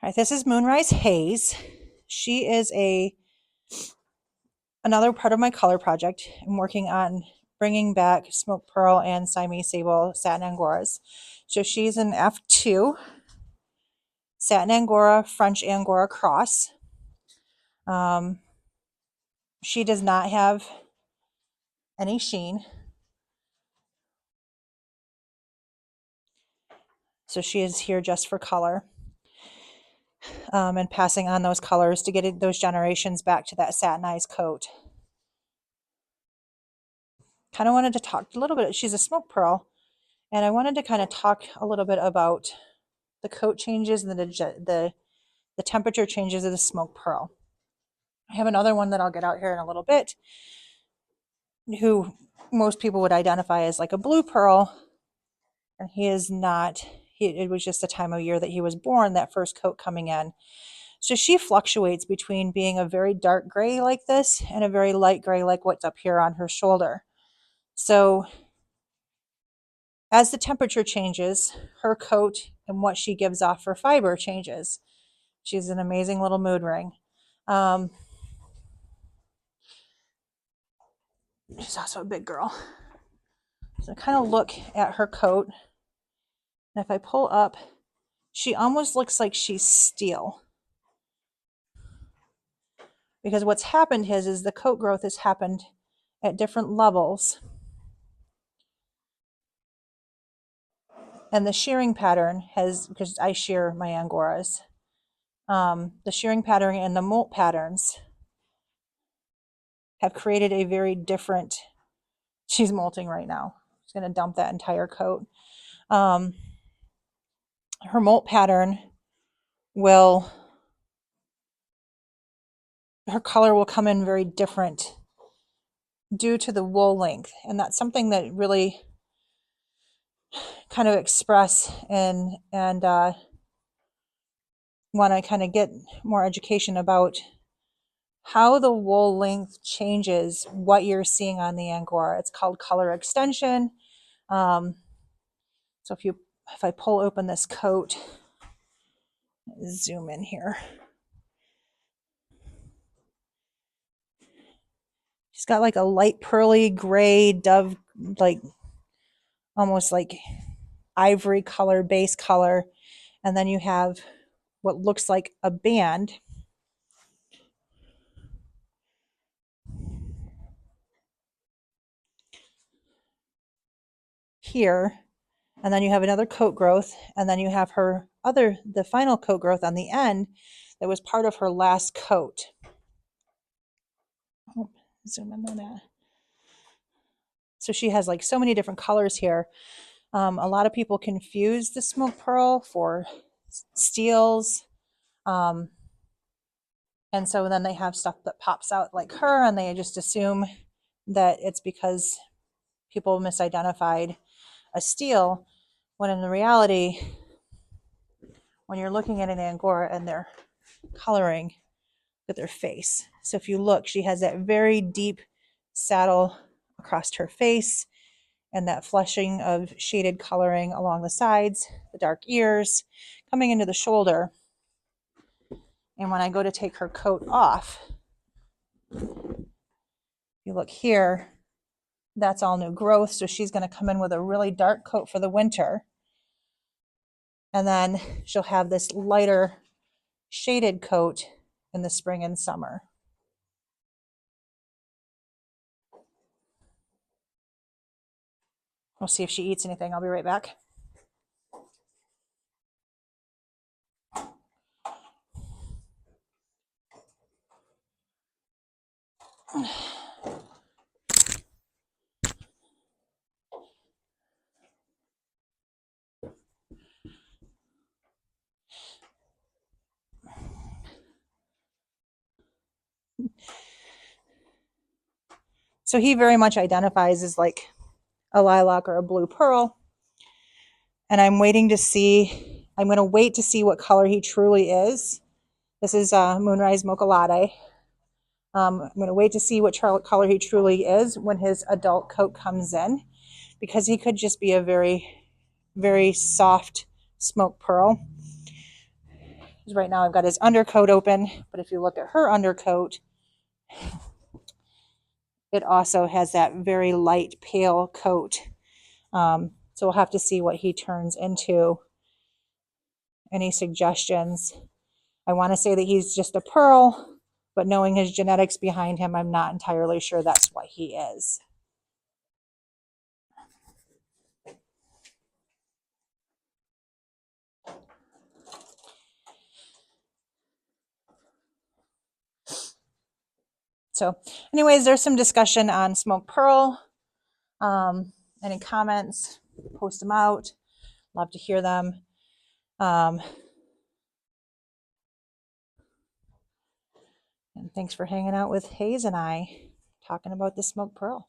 All right, this is Moonrise Haze. She is another part of my color project. I'm working on bringing back Smoke Pearl and Siamese Sable Satin Angoras. So she's an F2 Satin Angora, French Angora cross. She does not have any sheen. So she is here just for color. And passing on those colors to get those generations back to that satinized coat. Kind of wanted to talk a little bit. She's a Smoke Pearl, and I wanted to kind of talk a little bit about the coat changes and the temperature changes of the Smoke Pearl. I have another one that I'll get out here in a little bit, who most people would identify as like a blue pearl, and he is not. It was just the time of year that he was born, that first coat coming in. So she fluctuates between being a very dark gray like this and a very light gray like what's up here on her shoulder. So as the temperature changes, her coat and what she gives off for fiber changes. She's an amazing little mood ring. She's also a big girl. So kind of look at her coat. And if I pull up, she almost looks like she's steel. Because what's happened is the coat growth has happened at different levels. And the shearing pattern has, because I shear my Angoras, the shearing pattern and the molt patterns have created a very different, she's molting right now. She's going to dump that entire coat. Her molt pattern her color will come in very different due to the wool length. And that's something that really kind of express and want to kind of get more education about how the wool length changes what you're seeing on the Angora. It's called color extension. So if I pull open this coat, zoom in here. She's got like a light pearly gray dove, like almost like ivory color, base color. And then you have what looks like a band here. And then you have another coat growth. And then you have the final coat growth on the end that was part of her last coat. Oh, zoom in on that. So she has like so many different colors here. A lot of people confuse the Smoke Pearl for steels. And so then they have stuff that pops out like her, and they just assume that it's because people misidentified a steel, when in the reality, when you're looking at an Angora and they're coloring at their face. So if you look, she has that very deep saddle across her face and that flushing of shaded coloring along the sides, the dark ears, coming into the shoulder. And when I go to take her coat off, you look here, that's all new growth. So she's going to come in with a really dark coat for the winter. And then she'll have this lighter shaded coat in the spring and summer. We'll see if she eats anything. I'll be right back. So he very much identifies as like a lilac or a blue pearl. And I'm waiting to see, I'm going to wait to see what color he truly is. This is Moonrise Mocha Latte. I'm going to wait to see what color he truly is when his adult coat comes in, because he could just be a very, very soft Smoke Pearl. 'Cause right now I've got his undercoat open, but if you look at her undercoat, it also has that very light pale coat. So we'll have to see what he turns into. Any suggestions? I want to say that he's just a pearl, but knowing his genetics behind him, I'm not entirely sure that's what he is. So anyways, there's some discussion on smoked pearl. Any comments, post them out. Love to hear them. And thanks for hanging out with Hayes and I talking about the smoked pearl.